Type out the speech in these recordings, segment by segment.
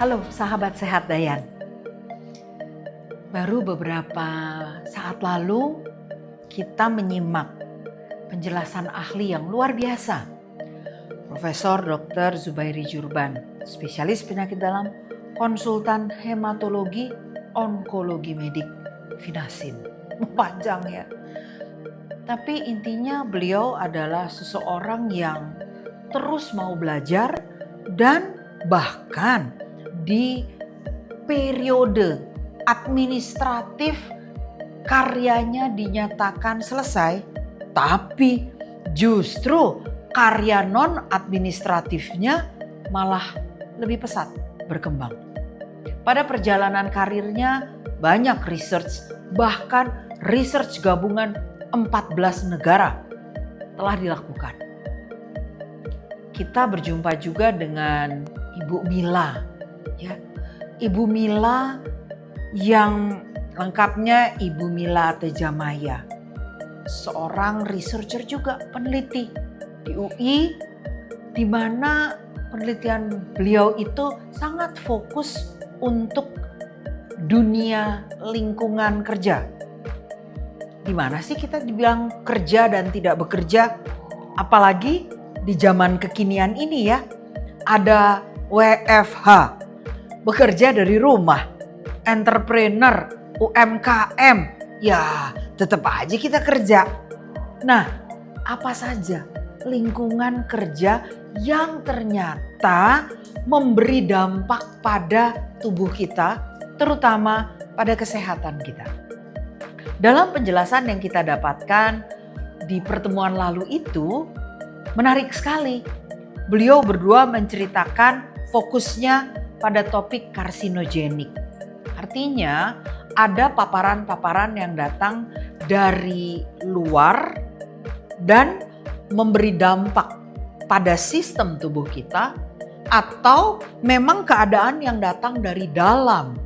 Halo sahabat sehat Dayan. Baru beberapa saat lalu kita menyimak penjelasan ahli yang luar biasa. Profesor Dr. Zubairi Jurban, spesialis penyakit dalam, konsultan hematologi, onkologi medik, Vinasin. Panjang ya. Tapi intinya beliau adalah seseorang yang terus mau belajar dan bahkan di periode administratif karyanya dinyatakan selesai, tapi justru karya non-administratifnya malah lebih pesat berkembang. Pada perjalanan karirnya banyak research, bahkan research gabungan 14 negara telah dilakukan. Kita berjumpa juga dengan Ibu Mila, ya. Ibu Mila yang lengkapnya Ibu Mila Tejamaya, seorang researcher juga, peneliti di UI, di mana penelitian beliau itu sangat fokus untuk dunia lingkungan kerja. Di mana sih kita dibilang kerja dan tidak bekerja? Apalagi di zaman kekinian ini ya, ada WFH, bekerja dari rumah, entrepreneur, UMKM, ya tetap aja kita kerja. Nah, apa saja lingkungan kerja yang ternyata memberi dampak pada tubuh kita, terutama pada kesehatan kita. Dalam penjelasan yang kita dapatkan di pertemuan lalu itu menarik sekali. Beliau berdua menceritakan fokusnya pada topik karsinogenik. Artinya ada paparan-paparan yang datang dari luar dan memberi dampak pada sistem tubuh kita, atau memang keadaan yang datang dari dalam.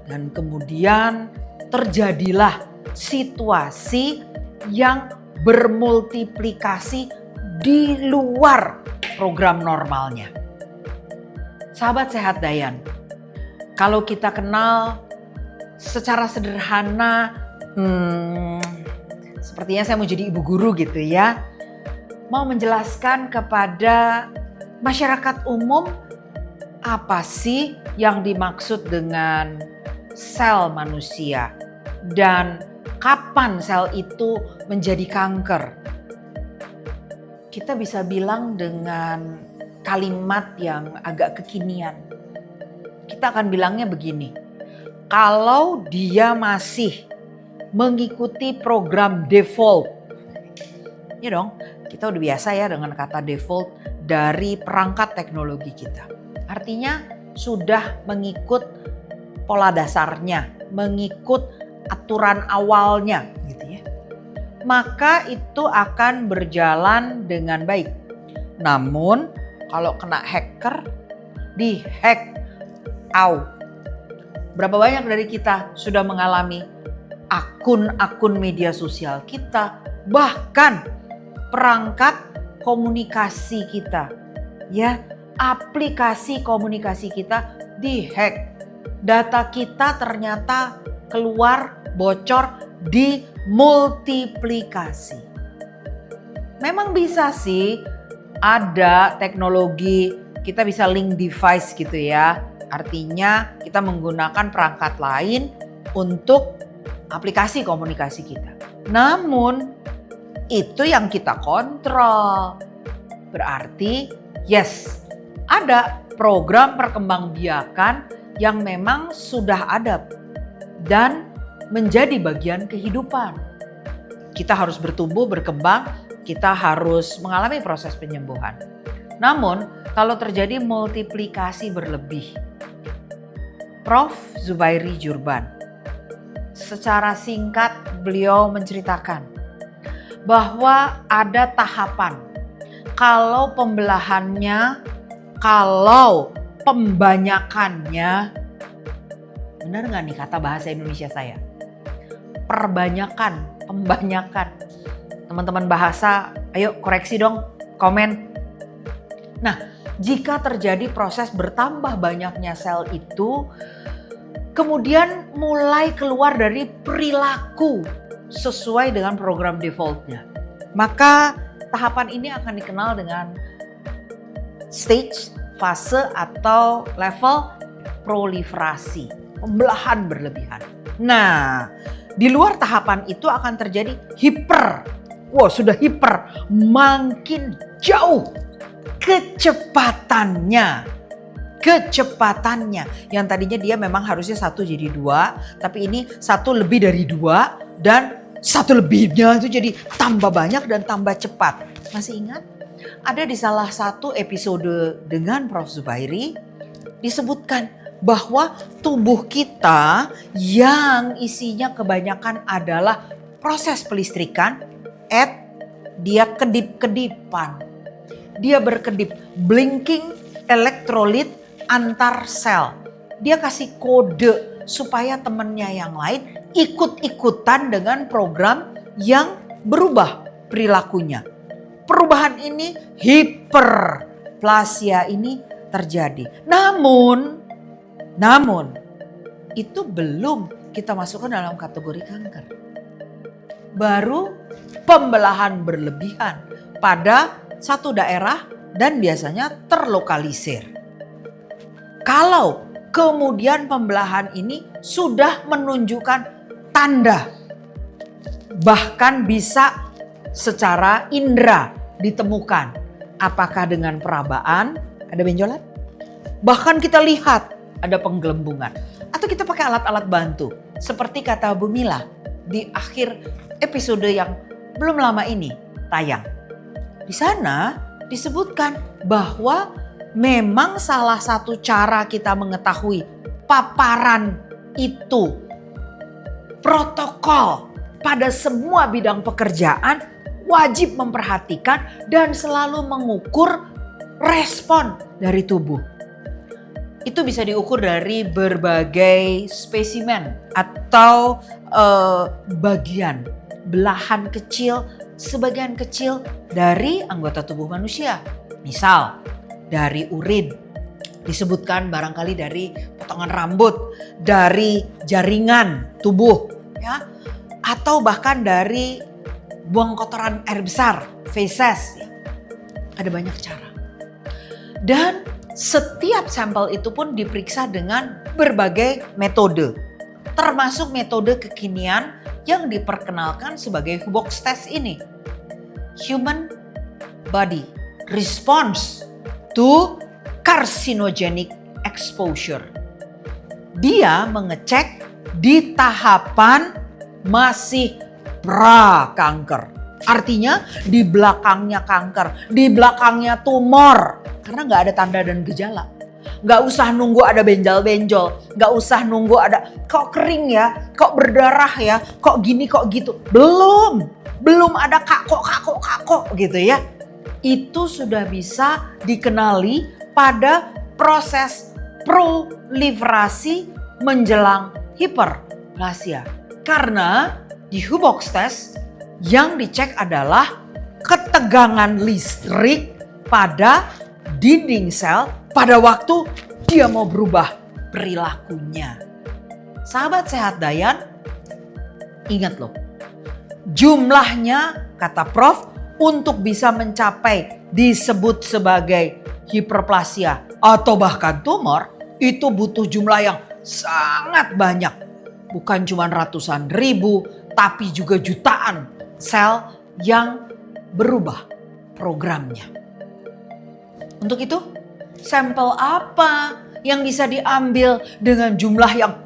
Dan kemudian terjadilah situasi yang bermultiplikasi di luar program normalnya. Sahabat sehat Dayan, kalau kita kenal secara sederhana, sepertinya saya mau jadi ibu guru gitu ya, mau menjelaskan kepada masyarakat umum apa sih yang dimaksud dengan sel manusia dan kapan sel itu menjadi kanker. Kita bisa bilang dengan kalimat yang agak kekinian. Kita akan bilangnya begini, kalau dia masih mengikuti program default, ya dong, kita udah biasa ya dengan kata default dari perangkat teknologi kita. Artinya sudah mengikut pola dasarnya, mengikut aturan awalnya gitu ya. Maka itu akan berjalan dengan baik. Namun kalau kena hacker, dihack, berapa banyak dari kita sudah mengalami akun-akun media sosial kita, bahkan perangkat komunikasi kita, ya, aplikasi komunikasi kita dihack. Data kita ternyata keluar, bocor, dimultiplikasi. Memang bisa sih ada teknologi, kita bisa link device gitu ya. Artinya kita menggunakan perangkat lain untuk aplikasi komunikasi kita. Namun itu yang kita kontrol. Berarti yes, ada program perkembangbiakan yang memang sudah ada dan menjadi bagian kehidupan. Kita harus bertumbuh, berkembang, kita harus mengalami proses penyembuhan. Namun kalau terjadi multiplikasi berlebih, Prof. Zubairi Jurban secara singkat beliau menceritakan bahwa ada tahapan. Kalau pembelahannya, kalau pembanyakannya, benar nggak nih kata bahasa Indonesia saya? Perbanyakan, pembanyakan. Teman-teman bahasa, ayo koreksi dong, komen. Nah, jika terjadi proses bertambah banyaknya sel itu, kemudian mulai keluar dari perilaku sesuai dengan program defaultnya. Maka tahapan ini akan dikenal dengan stage, fase atau level proliferasi, pembelahan berlebihan. Nah, di luar tahapan itu akan terjadi hiper. Wow, sudah hiper, makin jauh kecepatannya. Yang tadinya dia memang harusnya 1 jadi 2, tapi ini 1 lebih dari 2 dan 1 lebihnya itu jadi tambah banyak dan tambah cepat. Masih ingat? Ada di salah satu episode dengan Prof. Zubairi disebutkan bahwa tubuh kita yang isinya kebanyakan adalah proses pelistrikan, dia kedip-kedipan. Dia berkedip, blinking elektrolit antar sel. Dia kasih kode supaya temennya yang lain ikut-ikutan dengan program yang berubah perilakunya. Perubahan ini, hiperplasia ini terjadi. Namun itu belum kita masukkan dalam kategori kanker. Baru pembelahan berlebihan pada satu daerah dan biasanya terlokalisir. Kalau kemudian pembelahan ini sudah menunjukkan tanda, bahkan bisa secara indera ditemukan. Apakah dengan perabaan, ada benjolan? Bahkan kita lihat ada penggelembungan. Atau kita pakai alat-alat bantu. Seperti kata Bu Mila di akhir episode yang belum lama ini tayang. Di sana disebutkan bahwa memang salah satu cara kita mengetahui paparan itu protokol pada semua bidang pekerjaan wajib memperhatikan dan selalu mengukur respon dari tubuh. Itu bisa diukur dari berbagai spesimen atau bagian, belahan kecil, sebagian kecil dari anggota tubuh manusia. Misal dari urin, disebutkan barangkali dari potongan rambut, dari jaringan tubuh, ya, atau bahkan dari buang kotoran air besar, feses. Ada banyak cara. Dan setiap sampel itu pun diperiksa dengan berbagai metode, termasuk metode kekinian yang diperkenalkan sebagai Hubox test ini. Human Body Response to Carcinogenic Exposure. Dia mengecek di tahapan masih pra-kanker. Artinya di belakangnya kanker, di belakangnya tumor. Karena gak ada tanda dan gejala. Gak usah nunggu ada benjol-benjol. Gak usah nunggu ada kok kering ya, kok berdarah ya, kok gini kok gitu. Belum ada kak kok gitu ya. Itu sudah bisa dikenali pada proses proliferasi menjelang hiperplasia. Karena di Hubox test yang dicek adalah ketegangan listrik pada dinding sel pada waktu dia mau berubah perilakunya. Sahabat sehat Dayan, ingat loh, jumlahnya kata Prof untuk bisa mencapai disebut sebagai hiperplasia atau bahkan tumor itu butuh jumlah yang sangat banyak. Bukan cuma ratusan ribu tapi juga jutaan sel yang berubah programnya. Untuk itu, sampel apa yang bisa diambil dengan jumlah yang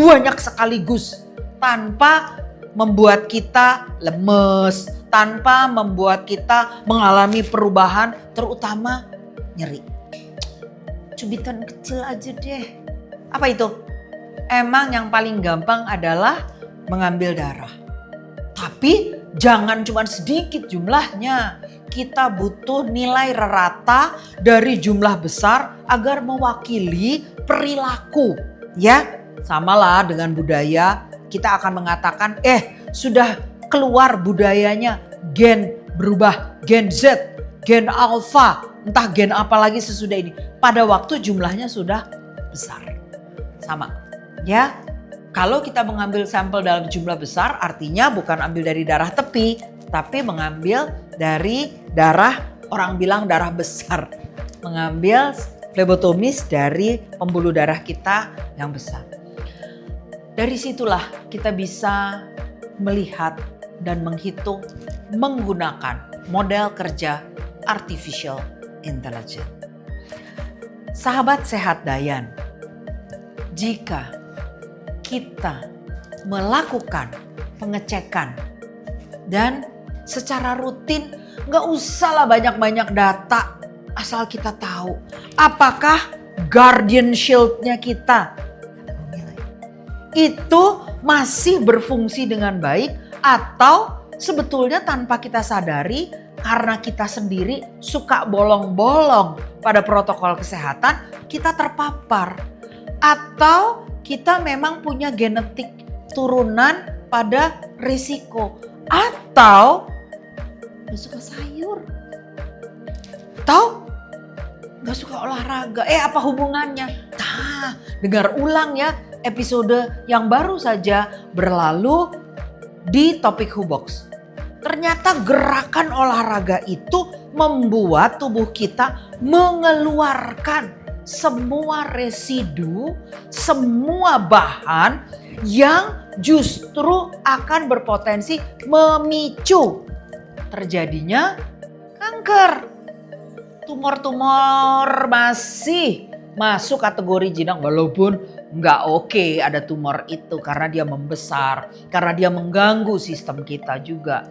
banyak sekaligus tanpa membuat kita lemes, tanpa membuat kita mengalami perubahan, terutama nyeri. Cubitan kecil aja deh. Apa itu? Emang yang paling gampang adalah mengambil darah. Tapi jangan cuma sedikit jumlahnya. Kita butuh nilai rata dari jumlah besar agar mewakili perilaku. Ya, samalah dengan budaya. Kita akan mengatakan, sudah keluar budayanya gen berubah, gen Z, gen alpha, entah gen apa lagi sesudah ini. Pada waktu jumlahnya sudah besar. Sama, ya. Kalau kita mengambil sampel dalam jumlah besar, artinya bukan ambil dari darah tepi, tapi mengambil dari darah, orang bilang darah besar. Mengambil flebotomis dari pembuluh darah kita yang besar. Dari situlah kita bisa melihat dan menghitung menggunakan model kerja artificial intelligence. Sahabat sehat Dayan, jika kita melakukan pengecekan dan secara rutin, gak usahlah banyak-banyak data, asal kita tahu apakah guardian shield-nya kita itu masih berfungsi dengan baik atau sebetulnya tanpa kita sadari karena kita sendiri suka bolong-bolong pada protokol kesehatan, kita terpapar. Atau kita memang punya genetik turunan pada risiko. Atau gak suka sayur. Atau gak suka olahraga. Apa hubungannya? Nah, dengar ulang ya episode yang baru saja berlalu di topik Hubox. Ternyata gerakan olahraga itu membuat tubuh kita mengeluarkan semua residu, semua bahan yang justru akan berpotensi memicu terjadinya kanker. Tumor-tumor masih masuk kategori jinak walaupun nggak oke ada tumor itu karena dia membesar, karena dia mengganggu sistem kita juga.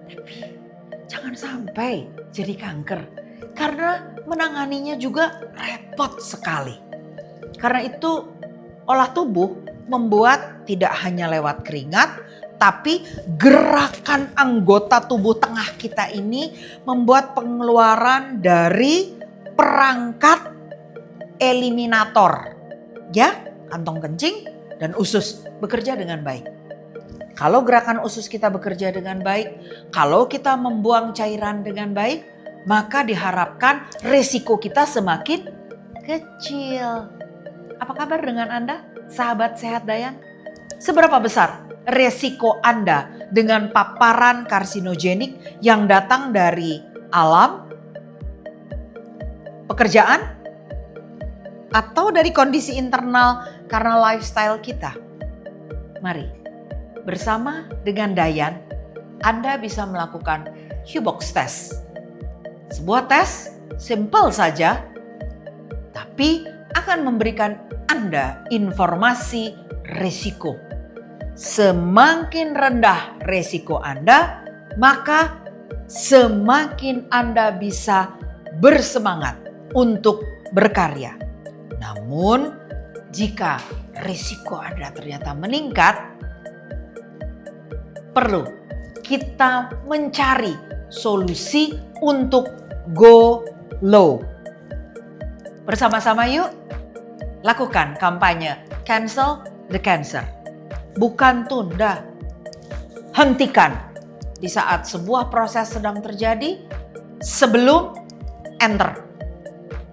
Tapi jangan sampai jadi kanker karena menanganinya juga repot sekali. Karena itu olah tubuh membuat tidak hanya lewat keringat, tapi gerakan anggota tubuh tengah kita ini membuat pengeluaran dari perangkat eliminator. Ya, kantong kencing dan usus bekerja dengan baik. Kalau gerakan usus kita bekerja dengan baik, kalau kita membuang cairan dengan baik, maka diharapkan resiko kita semakin kecil. Apa kabar dengan Anda, sahabat sehat Dayan? Seberapa besar resiko Anda dengan paparan karsinogenik yang datang dari alam, pekerjaan, atau dari kondisi internal karena lifestyle kita? Mari, bersama dengan Dayan, Anda bisa melakukan Hubox Test. Sebuah tes simple saja, tapi akan memberikan Anda informasi risiko. Semakin rendah risiko Anda, maka semakin Anda bisa bersemangat untuk berkarya. Namun, jika risiko Anda ternyata meningkat, perlu kita mencari solusi untuk go low. Bersama-sama yuk, lakukan kampanye Cancel the Cancer. Bukan tunda, hentikan di saat sebuah proses sedang terjadi sebelum enter.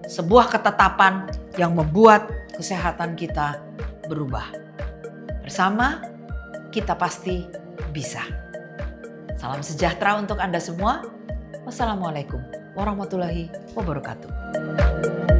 Sebuah ketetapan yang membuat kesehatan kita berubah. Bersama, kita pasti bisa. Salam sejahtera untuk Anda semua. Wassalamualaikum warahmatullahi wabarakatuh.